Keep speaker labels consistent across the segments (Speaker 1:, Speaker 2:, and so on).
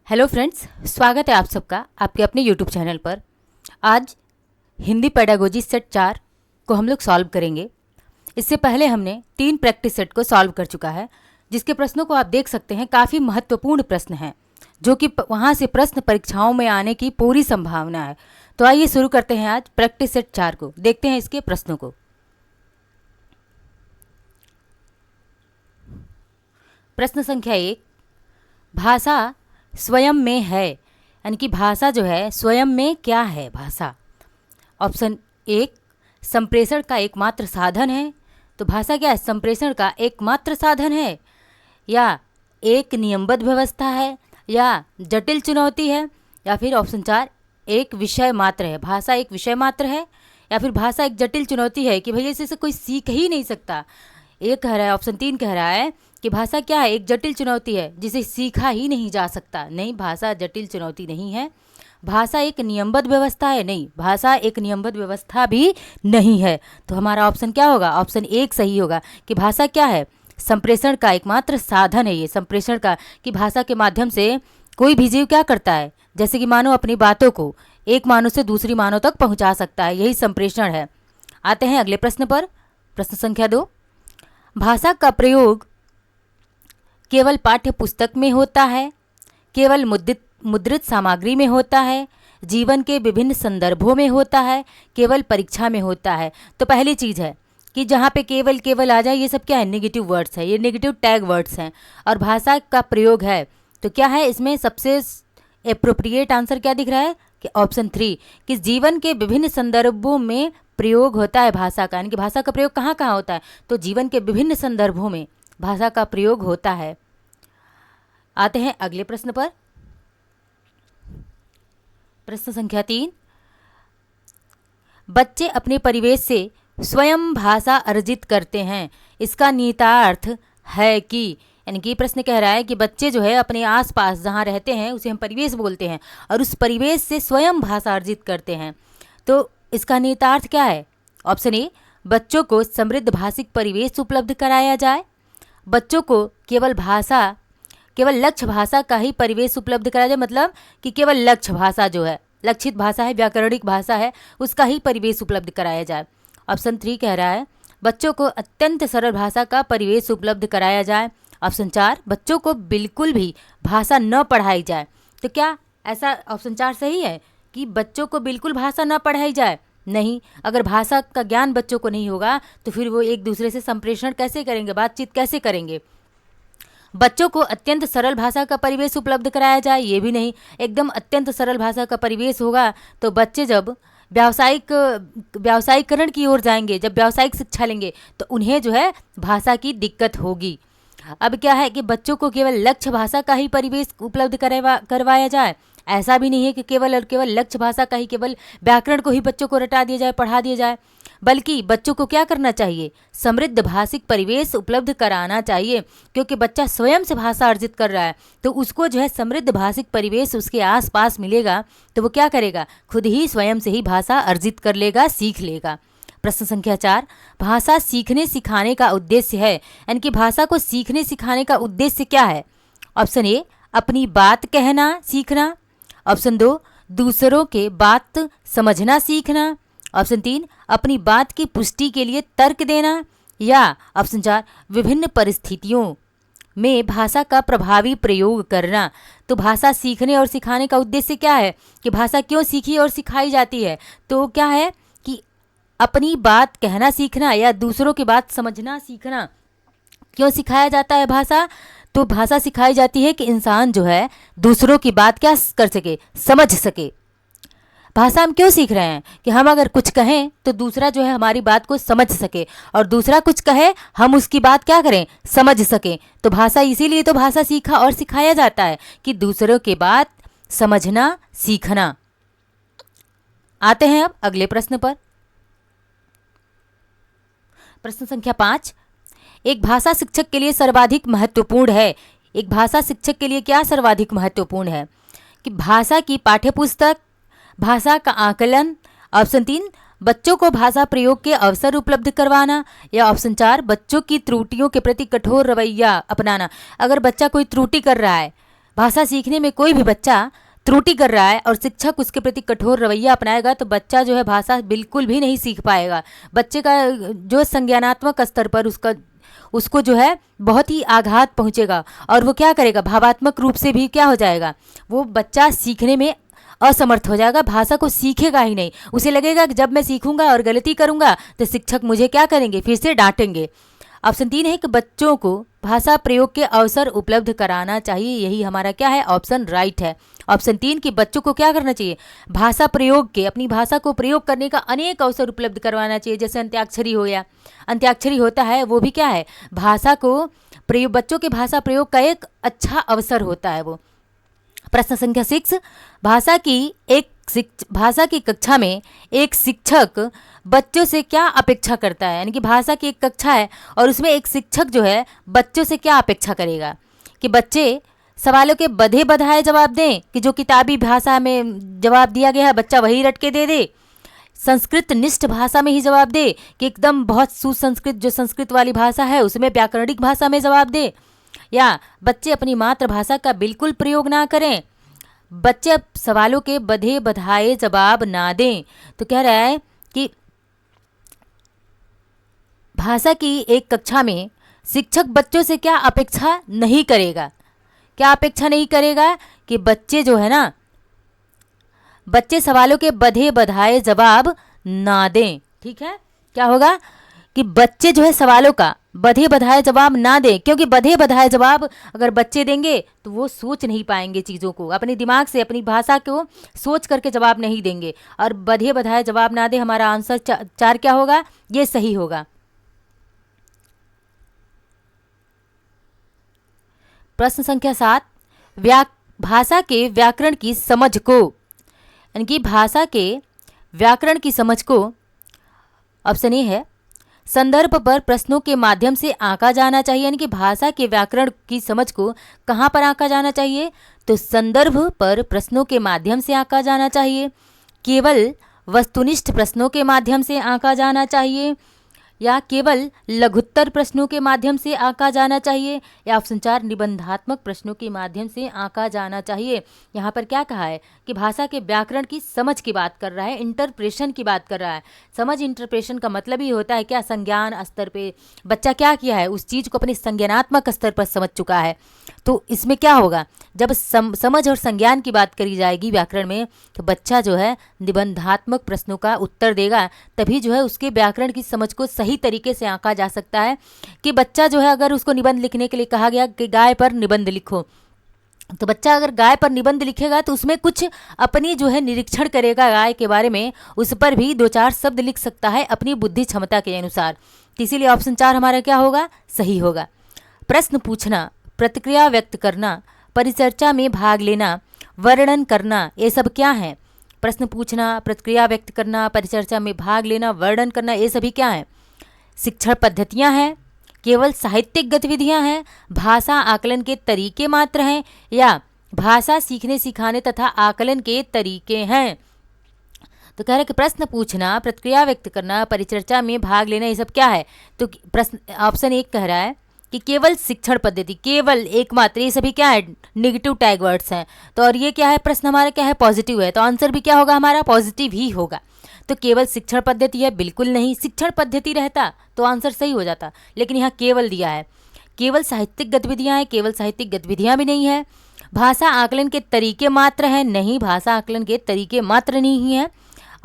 Speaker 1: Hello friends, स्वागत है आप सबका आपके अपने यूट्यूब चैनल पर। आज हिंदी पेडागोजी सेट 4 को हम लोग सॉल्व करेंगे। इससे पहले हमने 3 प्रैक्टिस सेट को सॉल्व कर चुका है, जिसके प्रश्नों को आप देख सकते हैं। काफ़ी महत्वपूर्ण प्रश्न हैं, जो कि वहाँ से प्रश्न परीक्षाओं में आने की पूरी संभावना है। तो आइए शुरू करते हैं आज प्रैक्टिस सेट 4 को। देखते हैं इसके प्रश्नों को। प्रश्न संख्या 1, भाषा स्वयं में है, यानी कि भाषा जो है स्वयं में क्या है भाषा। ऑप्शन 1, संप्रेषण का एकमात्र साधन है। तो भाषा क्या है? संप्रेषण का एकमात्र साधन है, या एक नियमबद्ध व्यवस्था है, या जटिल चुनौती है, या फिर ऑप्शन 4, एक विषय मात्र है। भाषा एक विषय मात्र है, या फिर भाषा एक जटिल चुनौती है कि भैया इसे कोई सीख ही नहीं सकता। एक कह रहा है, ऑप्शन 3 कह रहा है कि भाषा क्या है? एक जटिल चुनौती है जिसे सीखा ही नहीं जा सकता। नहीं, भाषा जटिल चुनौती नहीं है। भाषा एक नियमबद्ध व्यवस्था है? नहीं, भाषा एक नियमबद्ध व्यवस्था भी नहीं है। तो हमारा ऑप्शन क्या होगा? ऑप्शन 1 सही होगा कि भाषा क्या है? संप्रेषण का एकमात्र साधन है। ये संप्रेषण का, कि भाषा के माध्यम से कोई भी जीव क्या करता है, जैसे कि मानो अपनी बातों को एक मानव से दूसरी मानव तक पहुंचा सकता है, यही संप्रेषण है। आते हैं अगले प्रश्न पर। प्रश्न संख्या 2, भाषा का प्रयोग केवल पाठ्य पुस्तक में होता है, केवल मुद्रित सामग्री में होता है, जीवन के विभिन्न संदर्भों में होता है, केवल परीक्षा में होता है। तो पहली चीज़ है कि जहाँ पे केवल केवल आ जाए, ये सब क्या है? नेगेटिव वर्ड्स है, ये नेगेटिव टैग वर्ड्स हैं। और भाषा का प्रयोग है तो क्या है इसमें सबसे एप्रोप्रिएट आंसर क्या दिख रहा है? कि ऑप्शन 3, कि जीवन के विभिन्न संदर्भों में प्रयोग होता है भाषा का। यानी कि भाषा का प्रयोग कहाँ कहाँ होता है? तो जीवन के विभिन्न संदर्भों में भाषा का प्रयोग होता है। आते हैं अगले प्रश्न पर। प्रश्न संख्या 3, बच्चे अपने परिवेश से स्वयं भाषा अर्जित करते हैं। इसका निहितार्थ है कि, यानी कि प्रश्न कह रहा है कि बच्चे जो है अपने आसपास जहाँ रहते हैं उसे हम परिवेश बोलते हैं, और उस परिवेश से स्वयं भाषा अर्जित करते हैं। तो इसका निहितार्थ क्या है? ऑप्शन ए, बच्चों को समृद्ध भाषिक परिवेश उपलब्ध कराया जाए। बच्चों को केवल लक्ष्य भाषा का ही परिवेश उपलब्ध कराया जाए, मतलब कि केवल लक्ष्य भाषा जो है, लक्षित भाषा है, व्याकरणिक भाषा है, उसका ही परिवेश उपलब्ध कराया जाए। ऑप्शन 3 कह रहा है बच्चों को अत्यंत सरल भाषा का परिवेश उपलब्ध कराया जाए। ऑप्शन 4, बच्चों को बिल्कुल भी भाषा न पढ़ाई जाए। तो क्या ऐसा ऑप्शन 4 सही है कि बच्चों को बिल्कुल भाषा न पढ़ाई जाए? नहीं, अगर भाषा का ज्ञान बच्चों को नहीं होगा तो फिर वो एक दूसरे से संप्रेषण कैसे करेंगे, बातचीत कैसे करेंगे? बच्चों को अत्यंत सरल भाषा का परिवेश उपलब्ध कराया जाए, ये भी नहीं। एकदम अत्यंत सरल भाषा का परिवेश होगा तो बच्चे जब व्यावसायिकरण की ओर जाएंगे, जब व्यावसायिक शिक्षा लेंगे, तो उन्हें जो है भाषा की दिक्कत होगी। अब क्या है कि बच्चों को केवल लक्ष्य भाषा का ही परिवेश उपलब्ध करवाया जाए, ऐसा भी नहीं है कि केवल और केवल लक्ष्य भाषा का ही, केवल व्याकरण को ही बच्चों को रटा दिया जाए, पढ़ा दिया जाए, बल्कि बच्चों को क्या करना चाहिए? समृद्ध भाषिक परिवेश उपलब्ध कराना चाहिए। क्योंकि बच्चा स्वयं से भाषा अर्जित कर रहा है तो उसको जो है समृद्ध भाषिक परिवेश उसके आसपास मिलेगा, तो वो क्या करेगा? खुद ही स्वयं से ही भाषा अर्जित कर लेगा, सीख लेगा। प्रश्न संख्या 4, भाषा सीखने सिखाने का उद्देश्य है, यानी कि भाषा को सीखने सिखाने का उद्देश्य क्या है? ऑप्शन ए, अपनी बात कहना सीखना। ऑप्शन 2, दूसरों के बात समझना सीखना। ऑप्शन 3, अपनी बात की पुष्टि के लिए तर्क देना। या ऑप्शन 4, विभिन्न परिस्थितियों में भाषा का प्रभावी प्रयोग करना। तो भाषा सीखने और सिखाने का उद्देश्य क्या है? कि भाषा क्यों सीखी और सिखाई जाती है? तो क्या है कि अपनी बात कहना सीखना या दूसरों की बात समझना सीखना। क्यों सिखाया जाता है भाषा? तो भाषा सिखाई जाती है कि इंसान जो है दूसरों की बात क्या कर सके, समझ सके। भाषा हम क्यों सीख रहे हैं? कि हम अगर कुछ कहें तो दूसरा जो है हमारी बात को समझ सके, और दूसरा कुछ कहे हम उसकी बात क्या करें, समझ सकें। तो भाषा, इसीलिए तो भाषा सीखा और सिखाया जाता है कि दूसरों की बात समझना सीखना। आते हैं अब अगले प्रश्न पर। प्रश्न संख्या 5, एक भाषा शिक्षक के लिए सर्वाधिक महत्वपूर्ण है। एक भाषा शिक्षक के लिए क्या सर्वाधिक महत्वपूर्ण है? कि भाषा की पाठ्यपुस्तक, भाषा का आकलन। ऑप्शन 3, बच्चों को भाषा प्रयोग के अवसर उपलब्ध करवाना। या ऑप्शन 4, बच्चों की त्रुटियों के प्रति कठोर रवैया अपनाना। अगर बच्चा कोई त्रुटि कर रहा है, भाषा सीखने में कोई भी बच्चा त्रुटि कर रहा है और शिक्षक उसके प्रति कठोर रवैया अपनाएगा तो बच्चा जो है भाषा बिल्कुल भी नहीं सीख पाएगा। बच्चे का जो संज्ञानात्मक स्तर पर उसको जो है बहुत ही आघात पहुंचेगा और वो क्या करेगा, भावात्मक रूप से भी क्या हो जाएगा, वो बच्चा सीखने में असमर्थ हो जाएगा, भाषा को सीखेगा ही नहीं। उसे लगेगा कि जब मैं सीखूंगा और गलती करूंगा तो शिक्षक मुझे क्या करेंगे, फिर से डांटेंगे। ऑप्शन 3 है कि बच्चों को भाषा प्रयोग के अवसर उपलब्ध कराना चाहिए। यही हमारा क्या है, ऑप्शन राइट है। ऑप्शन 3 कि बच्चों को क्या करना चाहिए, भाषा प्रयोग के, अपनी भाषा को प्रयोग करने का अनेक अवसर उपलब्ध करवाना चाहिए। जैसे अंत्याक्षरी हो गया, अंत्याक्षरी होता है वो भी क्या है, भाषा को प्रयोग, बच्चों के भाषा प्रयोग का एक अच्छा अवसर होता है वो। प्रश्न संख्या 6, भाषा की कक्षा में एक शिक्षक बच्चों से क्या अपेक्षा करता है। यानी कि भाषा की एक कक्षा है और उसमें एक शिक्षक जो है बच्चों से क्या अपेक्षा करेगा कि बच्चे सवालों के बधे बधाए जवाब दें, कि जो किताबी भाषा में जवाब दिया गया है बच्चा वही रट के दे दे, संस्कृत निष्ठ भाषा में ही जवाब दे, कि एकदम बहुत सुसंस्कृत जो संस्कृत वाली भाषा है उसमें व्याकरणिक भाषा में जवाब दे, या बच्चे अपनी मातृभाषा का बिल्कुल प्रयोग ना करें, बच्चे अब सवालों के बधे बधाए जवाब ना दें। तो कह रहा है कि भाषा की एक कक्षा में शिक्षक बच्चों से क्या अपेक्षा नहीं करेगा, क्या अपेक्षा नहीं करेगा कि बच्चे जो है ना, बच्चे सवालों के बधे बधाए जवाब ना दें। ठीक है, क्या होगा कि बच्चे जो है सवालों का बधे बधाए जवाब ना दें, क्योंकि बधे बधाए जवाब अगर बच्चे देंगे तो वो सोच नहीं पाएंगे चीज़ों को, अपने दिमाग से अपनी भाषा को सोच करके जवाब नहीं देंगे, और बधे बधाए जवाब ना दे, हमारा आंसर 4 क्या होगा, ये सही होगा। प्रश्न संख्या 7, भाषा के व्याकरण की समझ को, यानी कि भाषा के व्याकरण की समझ को, ऑप्शन ए है संदर्भ पर प्रश्नों के माध्यम से आंका जाना चाहिए। यानी कि भाषा के व्याकरण की समझ को कहाँ पर आंका जाना चाहिए, तो संदर्भ पर प्रश्नों के माध्यम से आंका जाना चाहिए, केवल वस्तुनिष्ठ प्रश्नों के माध्यम से आंका जाना चाहिए, या केवल लघुत्तर प्रश्नों के माध्यम से आंका जाना चाहिए, या ऑप्शन 4 निबंधात्मक प्रश्नों के माध्यम से आंका जाना चाहिए। यहाँ पर क्या कहा है कि भाषा के व्याकरण की समझ की बात कर रहा है, इंटरप्रेशन की बात कर रहा है। समझ इंटरप्रेशन का मतलब ही होता है क्या, संज्ञान स्तर पे बच्चा क्या किया है, उस चीज़ को अपने संज्ञानात्मक स्तर पर समझ चुका है। तो इसमें क्या होगा, जब समझ और संज्ञान की बात करी जाएगी व्याकरण में, तो बच्चा जो है निबंधात्मक प्रश्नों का उत्तर देगा, तभी जो है उसके व्याकरण की समझ को सही तरीके से आंका जा सकता है। कि बच्चा जो है अगर उसको निबंध लिखने के लिए कहा गया कि गाय पर निबंध लिखो, तो बच्चा अगर गाय पर निबंध लिखेगा तो उसमें कुछ अपनी जो है निरीक्षण करेगा गाय के बारे में, उस पर भी 2-4 शब्द लिख सकता है अपनी बुद्धि क्षमता के अनुसार। इसीलिए ऑप्शन 4 हमारा क्या होगा, सही होगा। प्रश्न पूछना, प्रतिक्रिया व्यक्त करना, परिचर्चा में भाग लेना, वर्णन करना, ये सब क्या है। प्रश्न पूछना, प्रतिक्रिया व्यक्त करना, परिचर्चा में भाग लेना, वर्णन करना, ये सभी क्या है, शिक्षण पद्धतियां हैं, केवल साहित्यिक गतिविधियां हैं, भाषा आकलन के तरीके मात्र हैं, या भाषा सीखने सिखाने तथा आकलन के तरीके हैं। तो कह रहे कि प्रश्न पूछना, प्रतिक्रिया व्यक्त करना, परिचर्चा में भाग लेना, ये सब क्या है। तो प्रश्न ऑप्शन 1 कह रहा है कि केवल शिक्षण पद्धति, केवल एकमात्र, ये सभी क्या है, नेगेटिव टैग वर्ड्स हैं। तो और ये क्या है, प्रश्न हमारा क्या है, पॉजिटिव है, तो आंसर भी क्या होगा हमारा, पॉजिटिव ही होगा। तो केवल शिक्षण पद्धति है, बिल्कुल नहीं, शिक्षण पद्धति रहता तो आंसर सही हो जाता, लेकिन यहाँ केवल दिया है। केवल साहित्यिक गतिविधियाँ हैं, केवल साहित्यिक गतिविधियाँ भी नहीं है। भाषा आकलन के तरीके मात्र हैं, नहीं, भाषा आकलन के तरीके मात्र नहीं है।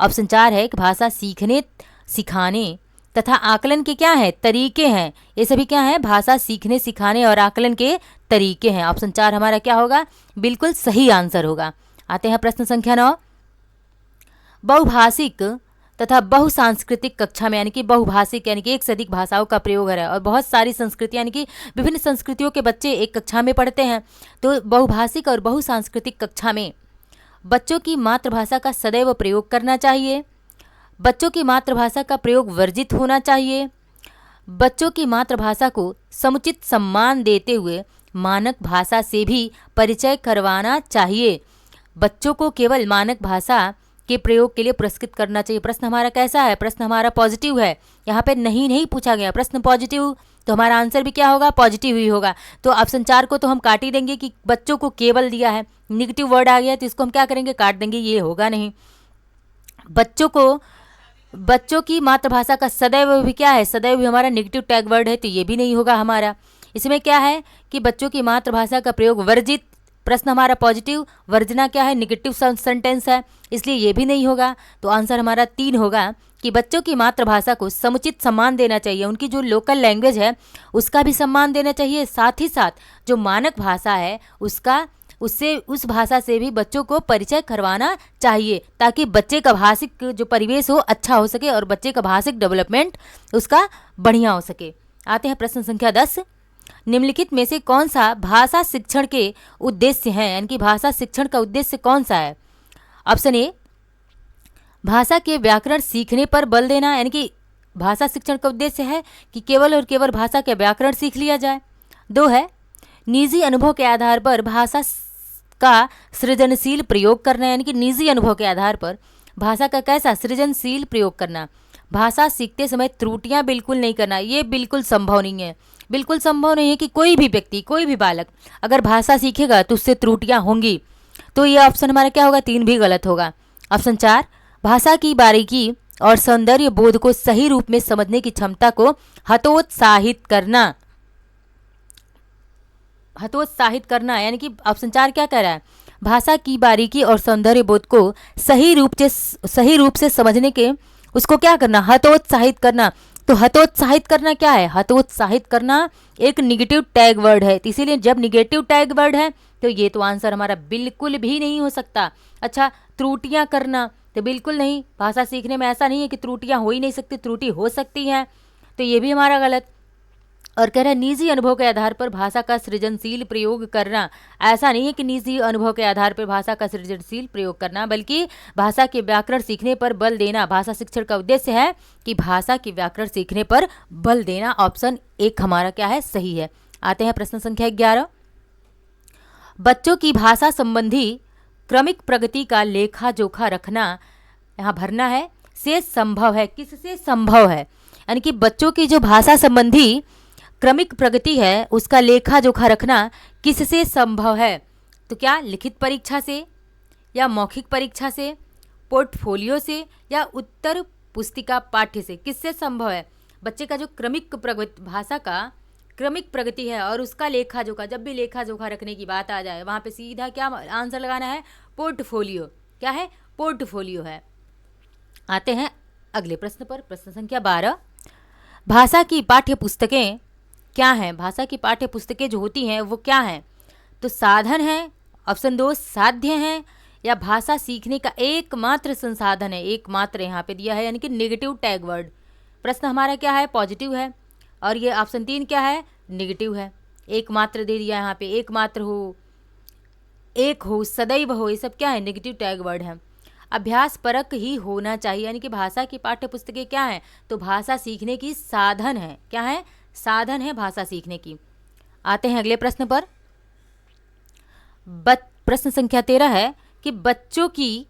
Speaker 1: ऑप्शन 4 है कि भाषा सीखने सिखाने तथा आकलन के क्या है, तरीके हैं, ये सभी क्या है, भाषा सीखने सिखाने और आकलन के तरीके हैं। ऑप्शन 4 हमारा क्या होगा, बिल्कुल सही आंसर होगा। आते हैं प्रश्न संख्या 9, बहुभाषिक तथा बहुसांस्कृतिक कक्षा में, यानी कि बहुभाषिक यानी कि एक से अधिक भाषाओं का प्रयोग है और बहुत सारी संस्कृति यानी कि विभिन्न संस्कृतियों के बच्चे एक कक्षा में पढ़ते हैं। तो बहुभाषिक और बहुसांस्कृतिक कक्षा में बच्चों की मातृभाषा का सदैव प्रयोग करना चाहिए, बच्चों की मातृभाषा का प्रयोग वर्जित होना चाहिए, बच्चों की मातृभाषा को समुचित सम्मान देते हुए मानक भाषा से भी परिचय करवाना चाहिए। बच्चों को केवल मानक भाषा के प्रयोग के लिए पुरस्कृत करना चाहिए। प्रश्न हमारा कैसा है, प्रश्न हमारा पॉजिटिव है, यहाँ पे नहीं पूछा गया, प्रश्न पॉजिटिव तो हमारा आंसर भी क्या होगा, पॉजिटिव ही होगा। तो ऑप्शन 4 को तो हम काट ही देंगे कि बच्चों को केवल दिया है, निगेटिव वर्ड आ गया है तो इसको हम क्या करेंगे, काट देंगे, ये होगा नहीं। बच्चों की मातृभाषा का सदैव भी क्या है, सदैव भी हमारा नेगेटिव टैग वर्ड है, तो ये भी नहीं होगा हमारा। इसमें क्या है कि बच्चों की मातृभाषा का प्रयोग वर्जित, प्रश्न हमारा पॉजिटिव, वर्जना क्या है, नेगेटिव सेंटेंस है, इसलिए ये भी नहीं होगा। तो आंसर हमारा 3 होगा कि बच्चों की मातृभाषा को समुचित सम्मान देना चाहिए, उनकी जो लोकल लैंग्वेज है उसका भी सम्मान देना चाहिए, साथ ही साथ जो मानक भाषा है उस भाषा से भी बच्चों को परिचय करवाना चाहिए, ताकि बच्चे का भाषिक जो परिवेश हो अच्छा हो सके और बच्चे का भाषिक डेवलपमेंट उसका बढ़िया हो सके। आते हैं प्रश्न संख्या 10। निम्नलिखित में से कौन सा भाषा शिक्षण के उद्देश्य है, यानी कि भाषा शिक्षण का उद्देश्य कौन सा है। ऑप्शन ए, भाषा के व्याकरण सीखने पर बल देना, यानी कि भाषा शिक्षण का उद्देश्य है कि केवल और केवल भाषा के व्याकरण सीख लिया जाए। 2 है, निजी अनुभव के आधार पर भाषा का सृजनशील प्रयोग करना, यानी कि निजी अनुभव के आधार पर भाषा का कैसा सृजनशील प्रयोग करना। भाषा सीखते समय त्रुटियां बिल्कुल नहीं करना, ये बिल्कुल संभव नहीं है, बिल्कुल संभव नहीं है कि कोई भी व्यक्ति, कोई भी बालक अगर भाषा सीखेगा तो उससे त्रुटियां होंगी। तो ये ऑप्शन हमारा क्या होगा, 3 भी गलत होगा। ऑप्शन 4, भाषा की बारीकी और सौंदर्य बोध को सही रूप में समझने की क्षमता को हतोत्साहित करना, हतोत्साहित करना, यानी कि ऑप्शन 4 क्या कह रहा है, भाषा की बारीकी और सौंदर्य बोध को सही रूप से समझने के उसको क्या करना, हतोत्साहित करना। तो हतोत्साहित करना क्या है, हतोत्साहित करना एक निगेटिव टैग वर्ड है, इसीलिए जब निगेटिव टैग वर्ड है तो ये तो आंसर हमारा बिल्कुल भी नहीं हो सकता। अच्छा, त्रुटियां करना तो बिल्कुल नहीं, भाषा सीखने में ऐसा नहीं है कि त्रुटियां हो ही नहीं सकती, त्रुटि हो सकती हैं, तो ये भी हमारा गलत। और कह रहा है निजी अनुभव के आधार पर भाषा का सृजनशील प्रयोग करना, ऐसा नहीं है कि निजी अनुभव के आधार पर भाषा का सृजनशील प्रयोग करना, बल्कि भाषा के व्याकरण सीखने पर बल देना। भाषा शिक्षण का उद्देश्य है कि भाषा के व्याकरण सीखने पर बल देना। ऑप्शन 1 हमारा क्या है, सही है। आते हैं प्रश्न संख्या 11। बच्चों की भाषा संबंधी क्रमिक प्रगति का लेखा जोखा रखना, यहाँ भरना है, से संभव है, किससे संभव है, यानी कि बच्चों की जो भाषा संबंधी क्रमिक प्रगति है उसका लेखा जोखा रखना किससे संभव है। तो क्या लिखित परीक्षा से, या मौखिक परीक्षा से, पोर्टफोलियो से, या उत्तर पुस्तिका पाठ्य से, किससे संभव है। बच्चे का जो क्रमिक प्रगति, भाषा का क्रमिक प्रगति है और उसका लेखा जोखा, जब भी लेखा जोखा रखने की बात आ जाए वहाँ पे सीधा क्या आंसर लगाना है, पोर्टफोलियो। क्या है, पोर्टफोलियो है। आते हैं अगले प्रश्न पर, प्रश्न संख्या 12। भाषा की पाठ्य पुस्तकें क्या हैं, भाषा की पाठ्य पुस्तकें जो होती हैं वो क्या हैं। तो साधन है, ऑप्शन 2 साध्य हैं, या भाषा सीखने का एकमात्र संसाधन है, एकमात्र यहाँ पे दिया है, यानी कि नेगेटिव टैग वर्ड। प्रश्न हमारा क्या है, पॉजिटिव है, और ये ऑप्शन 3 क्या है, नेगेटिव है। एकमात्र दे दिया यहाँ पे, एकमात्र हो, एक हो, सदैव हो, ये सब क्या है, नेगेटिव टैग वर्ड है। अभ्यास परक ही होना चाहिए, यानी कि भाषा की पाठ्य पुस्तकें क्या है, तो भाषा सीखने की साधन है, क्या है, साधन है भाषा सीखने की। आते हैं अगले प्रश्न पर। प्रश्न संख्या 13 है कि बच्चों की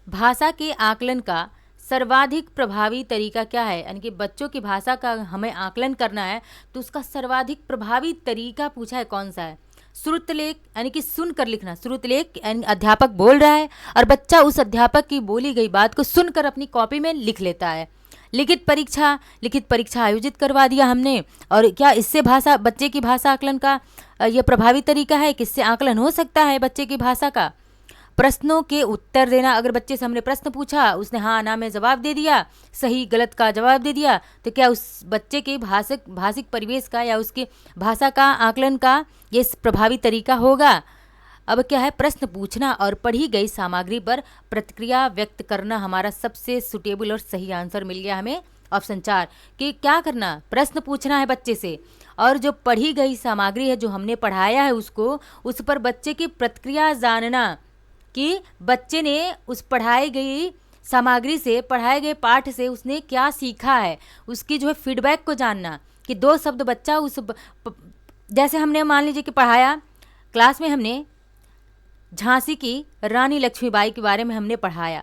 Speaker 1: भाषा के आकलन का सर्वाधिक प्रभावी तरीका क्या है, यानी कि बच्चों की भाषा का हमें आकलन करना है तो उसका सर्वाधिक प्रभावी तरीका पूछा है, कौन सा है। श्रुतलेख, यानी कि सुनकर लिखना, श्रुतलेख यानी अध्यापक बोल रहा है और बच्चा उस अध्यापक की बोली गई बात को सुनकर अपनी कॉपी में लिख लेता है। लिखित परीक्षा आयोजित करवा दिया हमने, और क्या इससे भाषा, बच्चे की भाषा आकलन का यह प्रभावी तरीका है, किससे आकलन हो सकता है बच्चे की भाषा का। प्रश्नों के उत्तर देना, अगर बच्चे से हमने प्रश्न पूछा, उसने हाँ ना में जवाब दे दिया, सही गलत का जवाब दे दिया, तो क्या उस बच्चे के भाषिक परिवेश का या उसकी भाषा का आकलन का ये प्रभावी तरीका होगा। अब क्या है, प्रश्न पूछना और पढ़ी गई सामग्री पर प्रतिक्रिया व्यक्त करना हमारा सबसे सुटेबल और सही आंसर मिल गया हमें, ऑप्शन 4। कि क्या करना, प्रश्न पूछना है बच्चे से, और जो पढ़ी गई सामग्री है, जो हमने पढ़ाया है उसको, उस पर बच्चे की प्रतिक्रिया जानना कि बच्चे ने उस पढ़ाई गई सामग्री से, पढ़ाए गए पाठ से उसने क्या सीखा है, उसकी जो है फीडबैक को जानना कि 2 शब्द बच्चा उस जैसे हमने मान लीजिए कि पढ़ाया क्लास में, हमने झांसी की रानी लक्ष्मीबाई के बारे में हमने पढ़ाया,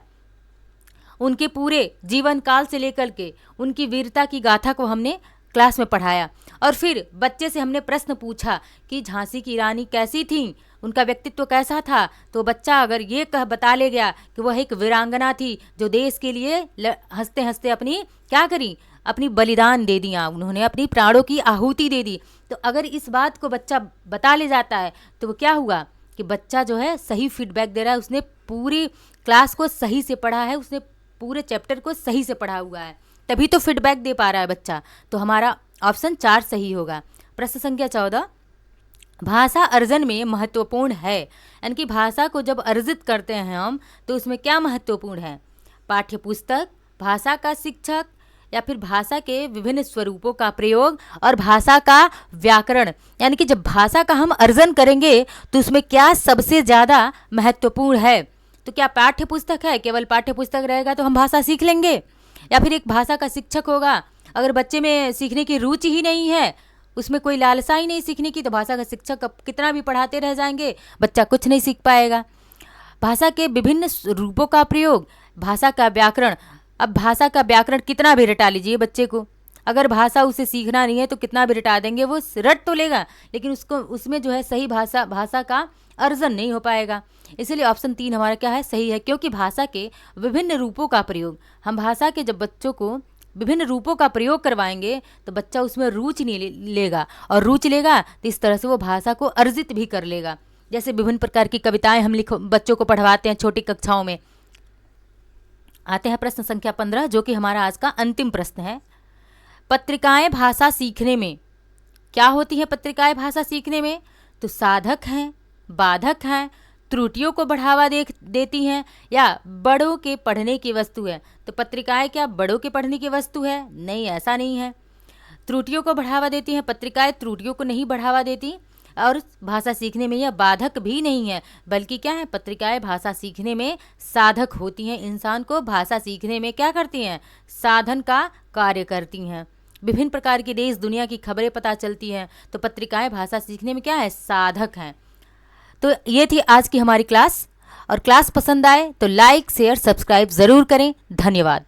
Speaker 1: उनके पूरे जीवन काल से लेकर के उनकी वीरता की गाथा को हमने क्लास में पढ़ाया और फिर बच्चे से हमने प्रश्न पूछा कि झांसी की रानी कैसी थी, उनका व्यक्तित्व कैसा था, तो बच्चा अगर ये कह बता ले गया कि वह एक वीरांगना थी जो देश के लिए हंसते हंसते अपनी क्या करी, अपनी बलिदान दे दिया, उन्होंने अपनी प्राणों की आहुति दे दी। तो अगर इस बात को बच्चा बता ले जाता है तो वो क्या हुआ कि बच्चा जो है सही फीडबैक दे रहा है, उसने पूरी क्लास को सही से पढ़ा है, उसने पूरे चैप्टर को सही से पढ़ा हुआ है, तभी तो फीडबैक दे पा रहा है बच्चा। तो हमारा ऑप्शन 4 सही होगा। प्रश्न संख्या 14, भाषा अर्जन में महत्वपूर्ण है, यानी कि भाषा को जब अर्जित करते हैं हम तो उसमें क्या महत्वपूर्ण है, पाठ्य पुस्तक, भाषा का शिक्षक, या फिर भाषा के विभिन्न स्वरूपों का प्रयोग और भाषा का व्याकरण। यानी कि जब भाषा का हम अर्जन करेंगे तो उसमें क्या सबसे ज़्यादा महत्वपूर्ण है, तो क्या पाठ्य पुस्तक है, केवल पाठ्य पुस्तक रहेगा तो हम भाषा सीख लेंगे, या फिर एक भाषा का शिक्षक होगा, अगर बच्चे में सीखने की रुचि ही नहीं है, उसमें कोई लालसा ही नहीं सीखने की, तो भाषा का शिक्षक अब कितना भी पढ़ाते रह जाएंगे बच्चा कुछ नहीं सीख पाएगा। भाषा के विभिन्न रूपों का प्रयोग, भाषा का व्याकरण, अब भाषा का व्याकरण कितना भी रटा लीजिए बच्चे को, अगर भाषा उसे सीखना नहीं है तो कितना भी रटा देंगे वो रट तो लेगा, लेकिन उसको उसमें जो है सही भाषा का अर्जन नहीं हो पाएगा। इसलिए ऑप्शन 3 हमारा क्या है, सही है, क्योंकि भाषा के विभिन्न रूपों का प्रयोग, हम भाषा के जब बच्चों को विभिन्न रूपों का प्रयोग करवाएंगे तो बच्चा उसमें रुचि नहीं लेगा, और रुचि लेगा तो इस तरह से वो भाषा को अर्जित भी कर लेगा। जैसे विभिन्न प्रकार की कविताएं हम बच्चों को पढ़वाते हैं छोटी कक्षाओं में। आते हैं प्रश्न संख्या 15, जो कि हमारा आज का अंतिम प्रश्न है। पत्रिकाएं भाषा सीखने में क्या होती हैं? पत्रिकाएं भाषा सीखने में तो साधक हैं, बाधक हैं, त्रुटियों को बढ़ावा देती हैं, या बड़ों के पढ़ने की वस्तु है। तो पत्रिकाएं क्या बड़ों के पढ़ने की वस्तु है? नहीं, ऐसा नहीं है। त्रुटियों को बढ़ावा देती हैं, पत्रिकाएं त्रुटियों को नहीं बढ़ावा देती, और भाषा सीखने में यह बाधक भी नहीं है, बल्कि क्या है, पत्रिकाएं भाषा सीखने में साधक होती हैं, इंसान को भाषा सीखने में क्या करती हैं, साधन का कार्य करती हैं। विभिन्न प्रकार की देश दुनिया की खबरें पता चलती हैं, तो पत्रिकाएं भाषा सीखने में क्या है, साधक हैं। तो ये थी आज की हमारी क्लास, और क्लास पसंद आए तो लाइक शेयर सब्सक्राइब ज़रूर करें। धन्यवाद।